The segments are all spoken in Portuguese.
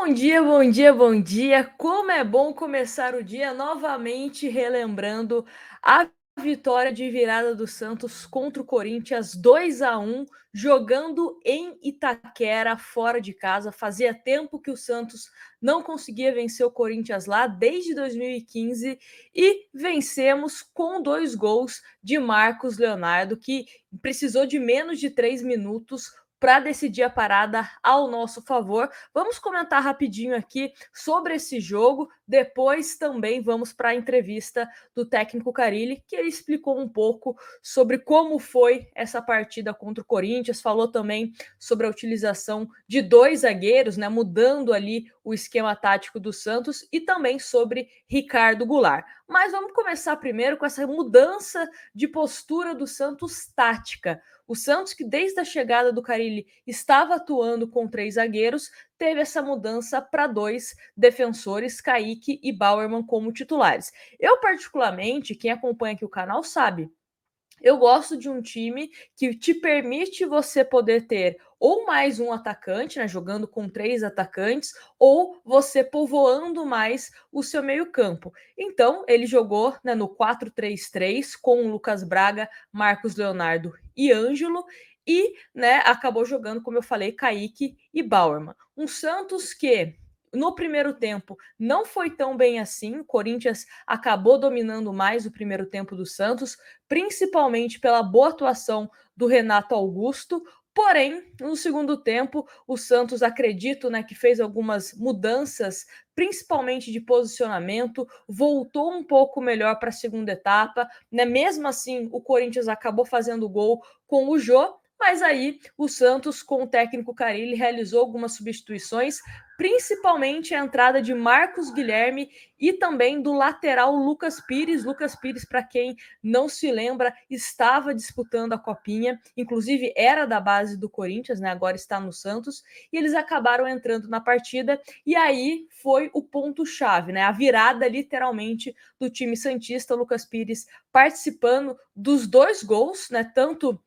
Bom dia, bom dia, bom dia. Como é bom começar o dia novamente relembrando a vitória de virada do Santos contra o Corinthians 2-1, jogando em Itaquera, fora de casa. Fazia tempo que o Santos não conseguia vencer o Corinthians lá, desde 2015, e vencemos com 2 gols de Marcos Leonardo, que precisou de menos de 3 minutos para decidir a parada ao nosso favor. Vamos comentar rapidinho aqui sobre esse jogo. Depois também vamos para a entrevista do técnico Carille, que ele explicou um pouco sobre como foi essa partida contra o Corinthians. Falou também sobre a utilização de 2 zagueiros, né, mudando ali o esquema tático do Santos, e também sobre Ricardo Goulart. Mas vamos começar primeiro com essa mudança de postura do Santos tática. O Santos, que desde a chegada do Carille estava atuando com 3 zagueiros, teve essa mudança para 2 defensores, Kaique e Bauerman, como titulares. Eu, particularmente, quem acompanha aqui o canal sabe, eu gosto de um time que te permite você poder ter ou mais um atacante, né, jogando com 3 atacantes, ou você povoando mais o seu meio-campo. Então, ele jogou, né, no 4-3-3 com o Lucas Braga, Marcos Leonardo e Ângelo, e, né, acabou jogando, como eu falei, Kaique e Bauerman. Um Santos que no primeiro tempo não foi tão bem assim. O Corinthians acabou dominando mais o primeiro tempo do Santos, principalmente pela boa atuação do Renato Augusto. Porém, no segundo tempo, o Santos, acredito, né, que fez algumas mudanças, principalmente de posicionamento, voltou um pouco melhor para a segunda etapa, né? Mesmo assim, o Corinthians acabou fazendo gol com o Jô, mas aí o Santos, com o técnico Carille, realizou algumas substituições, principalmente a entrada de Marcos Guilherme e também do lateral Lucas Pires. Lucas Pires, para quem não se lembra, estava disputando a Copinha, inclusive era da base do Corinthians, né? Agora está no Santos, e eles acabaram entrando na partida, e aí foi o ponto-chave, né? A virada, literalmente, do time santista. Lucas Pires participando dos 2 gols, né? Tanto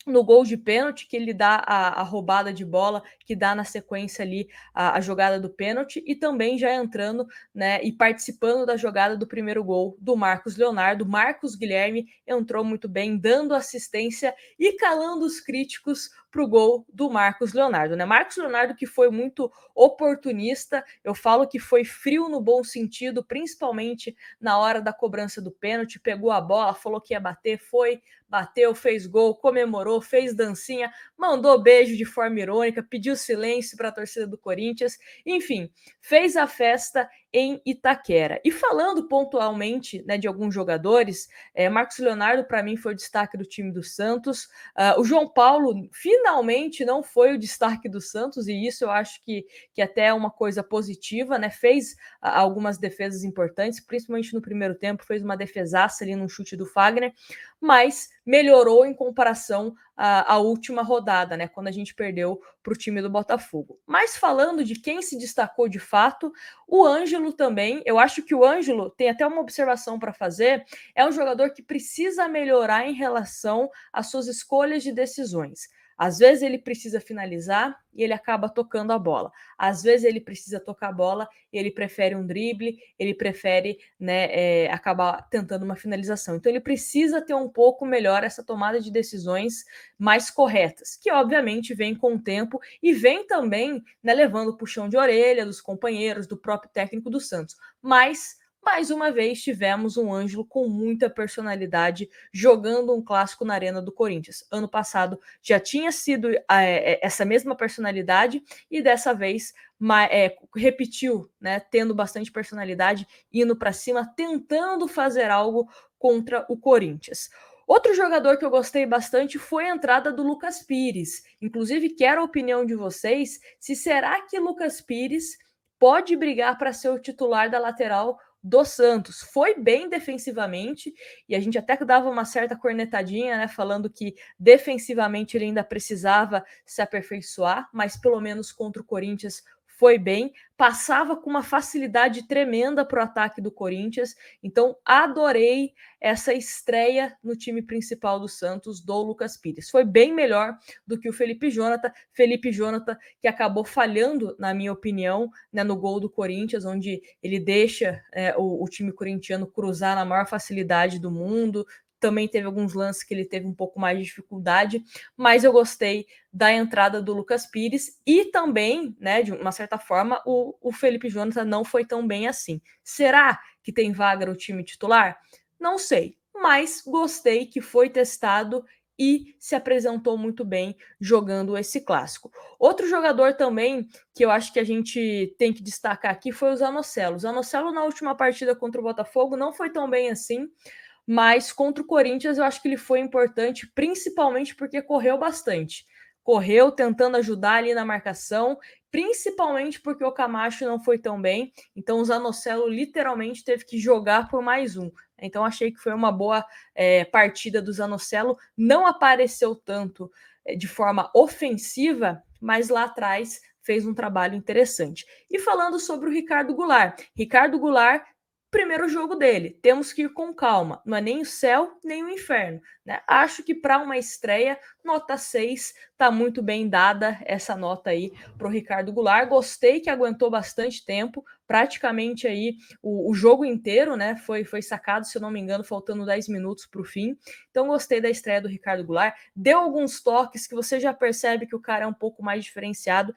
no gol de pênalti, que ele dá a roubada de bola, que dá na sequência ali a jogada do pênalti, e também já entrando, né, e participando da jogada do primeiro gol do Marcos Leonardo. Marcos Guilherme entrou muito bem, dando assistência e calando os críticos para o gol do Marcos Leonardo, né? Marcos Leonardo, que foi muito oportunista, eu falo que foi frio no bom sentido, principalmente na hora da cobrança do pênalti. Pegou a bola, falou que ia bater, foi, bateu, fez gol, comemorou, fez dancinha, mandou beijo de forma irônica, pediu silêncio para a torcida do Corinthians, enfim, fez a festa em Itaquera. E falando pontualmente, né, de alguns jogadores, Marcos Leonardo, para mim, foi o destaque do time do Santos. O João Paulo finalmente não foi o destaque do Santos, e isso eu acho que até é uma coisa positiva, né? Fez algumas defesas importantes, principalmente no primeiro tempo, fez uma defesaça ali no chute do Fagner, mas melhorou em comparação à última rodada, né, quando a gente perdeu para o time do Botafogo. Mas falando de quem se destacou de fato, o Ângelo também. Eu acho que o Ângelo tem até uma observação para fazer. É um jogador que precisa melhorar em relação às suas escolhas de decisões. Às vezes ele precisa finalizar e ele acaba tocando a bola. Às vezes ele precisa tocar a bola e ele prefere um drible, ele prefere, né, acabar tentando uma finalização. Então ele precisa ter um pouco melhor essa tomada de decisões mais corretas, que obviamente vem com o tempo e vem também, né, levando o puxão de orelha dos companheiros, do próprio técnico do Santos. Mas mais uma vez tivemos um Ângelo com muita personalidade jogando um clássico na Arena do Corinthians. Ano passado já tinha sido essa mesma personalidade e dessa vez repetiu, né, tendo bastante personalidade, indo para cima, tentando fazer algo contra o Corinthians. Outro jogador que eu gostei bastante foi a entrada do Lucas Pires. Inclusive, quero a opinião de vocês se será que Lucas Pires pode brigar para ser o titular da lateral do Santos. Foi bem defensivamente, e a gente até dava uma certa cornetadinha, né, falando que defensivamente ele ainda precisava se aperfeiçoar, mas pelo menos contra o Corinthians foi bem, passava com uma facilidade tremenda para o ataque do Corinthians, então adorei essa estreia no time principal do Santos, do Lucas Pires. Foi bem melhor do que o Felipe Jonathan que acabou falhando, na minha opinião, né, no gol do Corinthians, onde ele deixa o time corintiano cruzar na maior facilidade do mundo. Também teve alguns lances que ele teve um pouco mais de dificuldade, mas eu gostei da entrada do Lucas Pires e também, né, de uma certa forma, o Felipe Jonathan não foi tão bem assim. Será que tem vaga no time titular? Não sei, mas gostei que foi testado e se apresentou muito bem jogando esse clássico. Outro jogador também que eu acho que a gente tem que destacar aqui foi o Zanocelo. O Zanocelo na última partida contra o Botafogo não foi tão bem assim, mas contra o Corinthians eu acho que ele foi importante, principalmente porque correu bastante. Correu tentando ajudar ali na marcação, principalmente porque o Camacho não foi tão bem, então o Zanocelo literalmente teve que jogar por mais um. Então achei que foi uma boa partida do Zanocelo, não apareceu tanto de forma ofensiva, mas lá atrás fez um trabalho interessante. E falando sobre o Ricardo Goulart, primeiro jogo dele, temos que ir com calma, não é nem o céu nem o inferno, né? Acho que para uma estreia, nota 6, tá muito bem dada essa nota aí pro Ricardo Goulart. Gostei que aguentou bastante tempo, praticamente aí o jogo inteiro, né? Foi sacado, se eu não me engano, faltando 10 minutos para o fim. Então gostei da estreia do Ricardo Goulart. Deu alguns toques que você já percebe que o cara é um pouco mais diferenciado.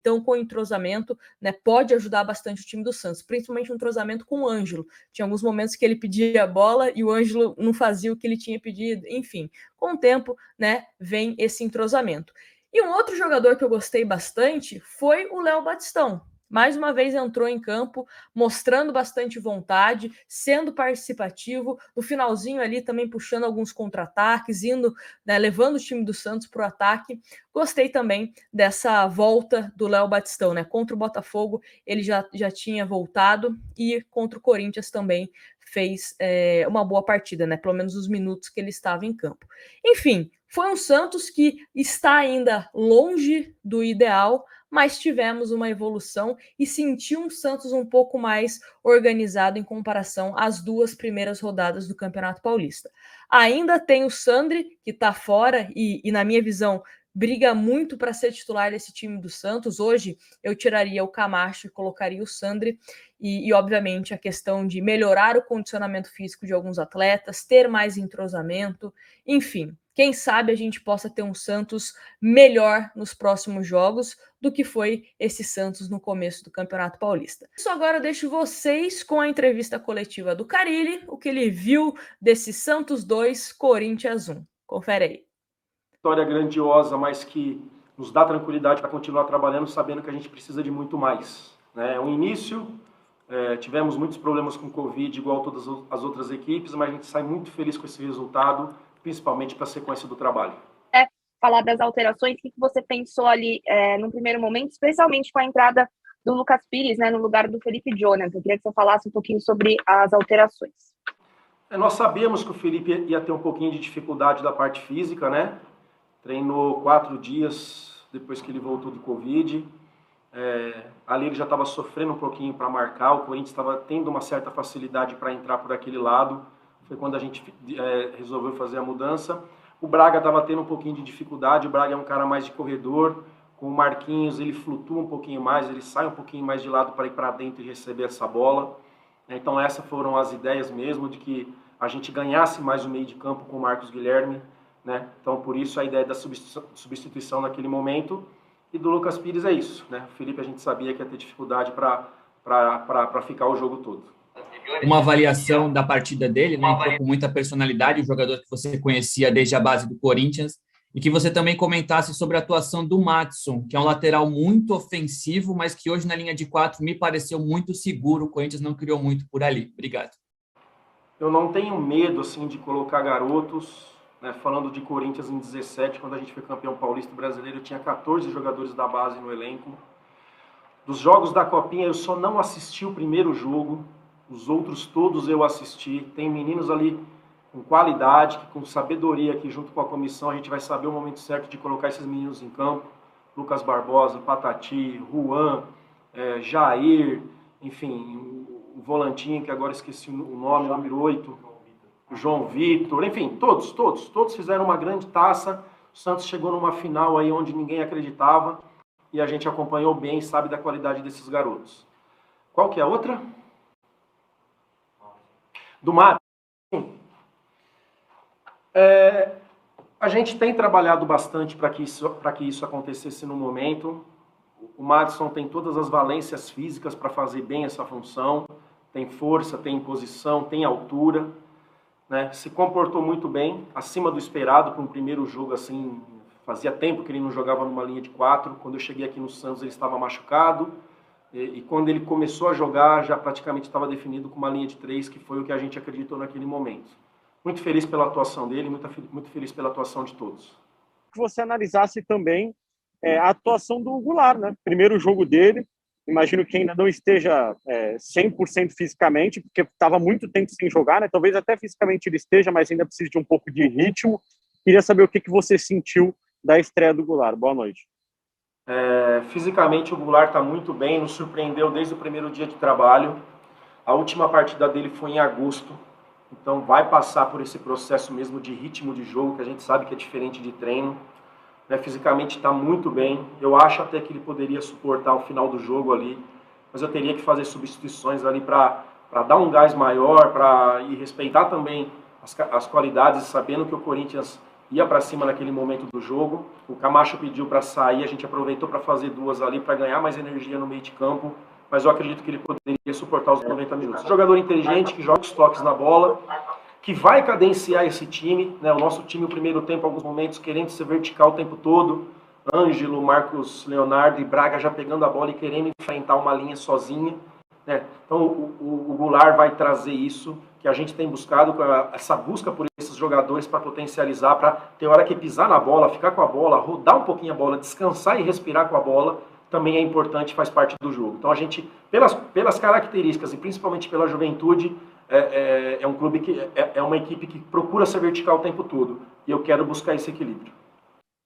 Então, com entrosamento, né, pode ajudar bastante o time do Santos, principalmente o entrosamento com o Ângelo. Tinha alguns momentos que ele pedia a bola e o Ângelo não fazia o que ele tinha pedido. Enfim, com o tempo, né, vem esse entrosamento. E um outro jogador que eu gostei bastante foi o Léo Batistão. Mais uma vez entrou em campo, mostrando bastante vontade, sendo participativo, no finalzinho ali também puxando alguns contra-ataques, indo, né, levando o time do Santos para o ataque. Gostei também dessa volta do Léo Batistão, né? Contra o Botafogo ele já tinha voltado e contra o Corinthians também fez uma boa partida, né? Pelo menos os minutos que ele estava em campo. Enfim, foi um Santos que está ainda longe do ideal, mas tivemos uma evolução e senti um Santos um pouco mais organizado em comparação às duas primeiras rodadas do Campeonato Paulista. Ainda tem o Sandri, que está fora e, na minha visão, briga muito para ser titular desse time do Santos. Hoje eu tiraria o Camacho e colocaria o Sandri. E, obviamente, a questão de melhorar o condicionamento físico de alguns atletas, ter mais entrosamento, enfim. Quem sabe a gente possa ter um Santos melhor nos próximos jogos do que foi esse Santos no começo do Campeonato Paulista. Isso agora eu deixo vocês com a entrevista coletiva do Carille, o que ele viu desse Santos 2, Corinthians 1. Confere aí. Vitória grandiosa, mas que nos dá tranquilidade para continuar trabalhando, sabendo que a gente precisa de muito mais. É um início, tivemos muitos problemas com Covid, igual todas as outras equipes, mas a gente sai muito feliz com esse resultado, principalmente para a sequência do trabalho. Falar das alterações, o que você pensou ali no primeiro momento, especialmente com a entrada do Lucas Pires, né, no lugar do Felipe Jonathan? Eu queria que você falasse um pouquinho sobre as alterações. Nós sabemos que o Felipe ia ter um pouquinho de dificuldade da parte física, né? Treinou 4 dias depois que ele voltou do Covid. Ali ele já estava sofrendo um pouquinho para marcar, o Corinthians estava tendo uma certa facilidade para entrar por aquele lado. Foi quando a gente resolveu fazer a mudança. O Braga estava tendo um pouquinho de dificuldade, o Braga é um cara mais de corredor, com o Marquinhos ele flutua um pouquinho mais, ele sai um pouquinho mais de lado para ir para dentro e receber essa bola. Então essas foram as ideias mesmo, de que a gente ganhasse mais o meio de campo com o Marcos Guilherme, né? Então por isso a ideia da substituição naquele momento. E do Lucas Pires é isso, né? O Felipe a gente sabia que ia ter dificuldade para ficar o jogo todo. Uma avaliação da partida dele, né? Entrou com muita personalidade, o jogador que você conhecia desde a base do Corinthians, e que você também comentasse sobre a atuação do Maddison, que é um lateral muito ofensivo, mas que hoje na linha de 4 me pareceu muito seguro, o Corinthians não criou muito por ali. Obrigado. Eu não tenho medo assim de colocar garotos, né? Falando de Corinthians em 17, quando a gente foi campeão paulista brasileiro, tinha 14 jogadores da base no elenco. Dos jogos da Copinha eu só não assisti o primeiro jogo, os outros todos eu assisti. Tem meninos ali com qualidade, com sabedoria, que junto com a comissão a gente vai saber o momento certo de colocar esses meninos em campo. Lucas Barbosa, Patati, Juan, Jair, enfim, o volantinho, que agora esqueci o nome, número 8, o João Vitor, enfim, todos fizeram uma grande taça. O Santos chegou numa final aí onde ninguém acreditava e a gente acompanhou bem, sabe da qualidade desses garotos. Qual que é a outra? Do Matos. A gente tem trabalhado bastante para que isso acontecesse no momento. O Madison tem todas as valências físicas para fazer bem essa função. Tem força, tem posição, tem altura. Né? Se comportou muito bem, acima do esperado para um primeiro jogo assim. Fazia tempo que ele não jogava numa linha de 4. Quando eu cheguei aqui no Santos, ele estava machucado. E quando ele começou a jogar, já praticamente estava definido com uma linha de 3, que foi o que a gente acreditou naquele momento. Muito feliz pela atuação dele, muito feliz pela atuação de todos. Que você analisasse também a atuação do Goulart, né? Primeiro jogo dele, imagino que ainda não esteja 100% fisicamente, porque estava muito tempo sem jogar, né? Talvez até fisicamente ele esteja, mas ainda precisa de um pouco de ritmo. Queria saber o que você sentiu da estreia do Goulart. Boa noite. Fisicamente o Goulart está muito bem, nos surpreendeu desde o primeiro dia de trabalho. A última partida dele foi em agosto, então vai passar por esse processo mesmo de ritmo de jogo, que a gente sabe que é diferente de treino. Fisicamente está muito bem, eu acho até que ele poderia suportar o final do jogo ali, mas eu teria que fazer substituições ali para dar um gás maior, e respeitar também as qualidades, sabendo que o Corinthians ia para cima naquele momento do jogo. O Camacho pediu para sair, a gente aproveitou para fazer 2 ali, para ganhar mais energia no meio de campo, mas eu acredito que ele poderia suportar os 90 minutos. Jogador inteligente, que joga os toques na bola, que vai cadenciar esse time, né? O nosso time, no primeiro tempo, alguns momentos, querendo ser vertical o tempo todo. Ângelo, Marcos Leonardo e Braga já pegando a bola e querendo enfrentar uma linha sozinha. Né? Então, o Goulart vai trazer isso, que a gente tem buscado, essa busca por esses jogadores para potencializar, para ter hora que pisar na bola, ficar com a bola, rodar um pouquinho a bola, descansar e respirar com a bola, também é importante, faz parte do jogo. Então, a gente, pelas características e principalmente pela juventude, é um clube que é uma equipe que procura ser vertical o tempo todo, e eu quero buscar esse equilíbrio.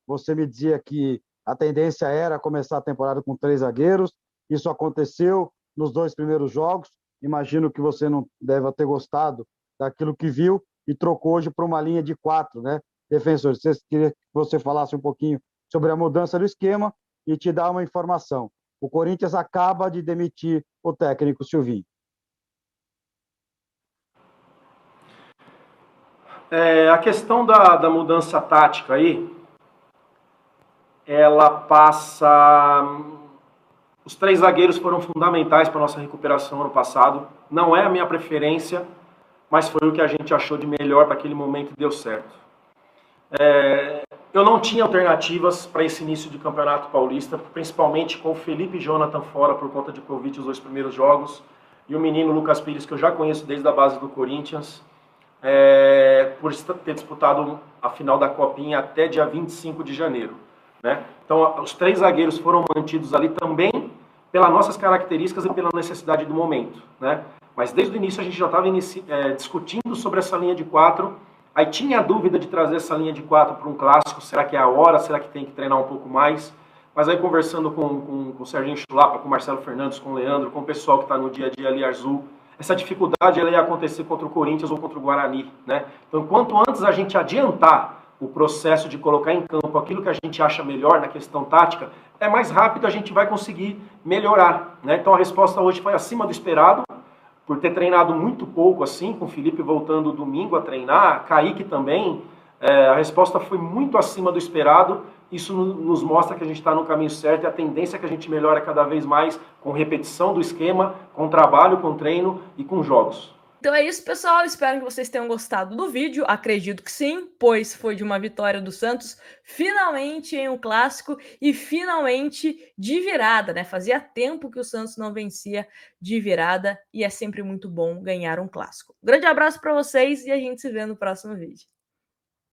Você me dizia que a tendência era começar a temporada com 3 zagueiros, isso aconteceu nos 2 primeiros jogos, imagino que você não deve ter gostado daquilo que viu e trocou hoje para uma linha de 4, né? Defensores, queria que você falasse um pouquinho sobre a mudança do esquema e te dar uma informação. O Corinthians acaba de demitir o técnico Silvinho. A questão da mudança tática aí, ela passa... Os 3 zagueiros foram fundamentais para a nossa recuperação ano passado. Não é a minha preferência, mas foi o que a gente achou de melhor para aquele momento e deu certo. Eu não tinha alternativas para esse início de Campeonato Paulista, principalmente com o Felipe e Jonathan fora por conta de Covid os 2 primeiros jogos, e o menino Lucas Pires, que eu já conheço desde a base do Corinthians, por ter disputado a final da Copinha até dia 25 de janeiro. Né? Então, os 3 zagueiros foram mantidos ali também pelas nossas características e pela necessidade do momento. Né? Mas desde o início a gente já estava discutindo sobre essa linha de 4, aí tinha a dúvida de trazer essa linha de 4 para um clássico, será que é a hora, será que tem que treinar um pouco mais? Mas aí conversando com o Serginho Chulapa, com o Marcelo Fernandes, com o Leandro, com o pessoal que está no dia a dia ali azul, essa dificuldade ela ia acontecer contra o Corinthians ou contra o Guarani. Né? Então, quanto antes a gente adiantar o processo de colocar em campo aquilo que a gente acha melhor na questão tática, mais rápido a gente vai conseguir melhorar. Né? Então, a resposta hoje foi acima do esperado, por ter treinado muito pouco, assim, com o Felipe voltando domingo a treinar, Kaique também, a resposta foi muito acima do esperado. Isso nos mostra que a gente está no caminho certo e a tendência é que a gente melhora cada vez mais com repetição do esquema, com trabalho, com treino e com jogos. Então é isso, pessoal. Espero que vocês tenham gostado do vídeo. Acredito que sim, pois foi de uma vitória do Santos, finalmente em um clássico e finalmente de virada, né? Fazia tempo que o Santos não vencia de virada e é sempre muito bom ganhar um clássico. Grande abraço para vocês e a gente se vê no próximo vídeo.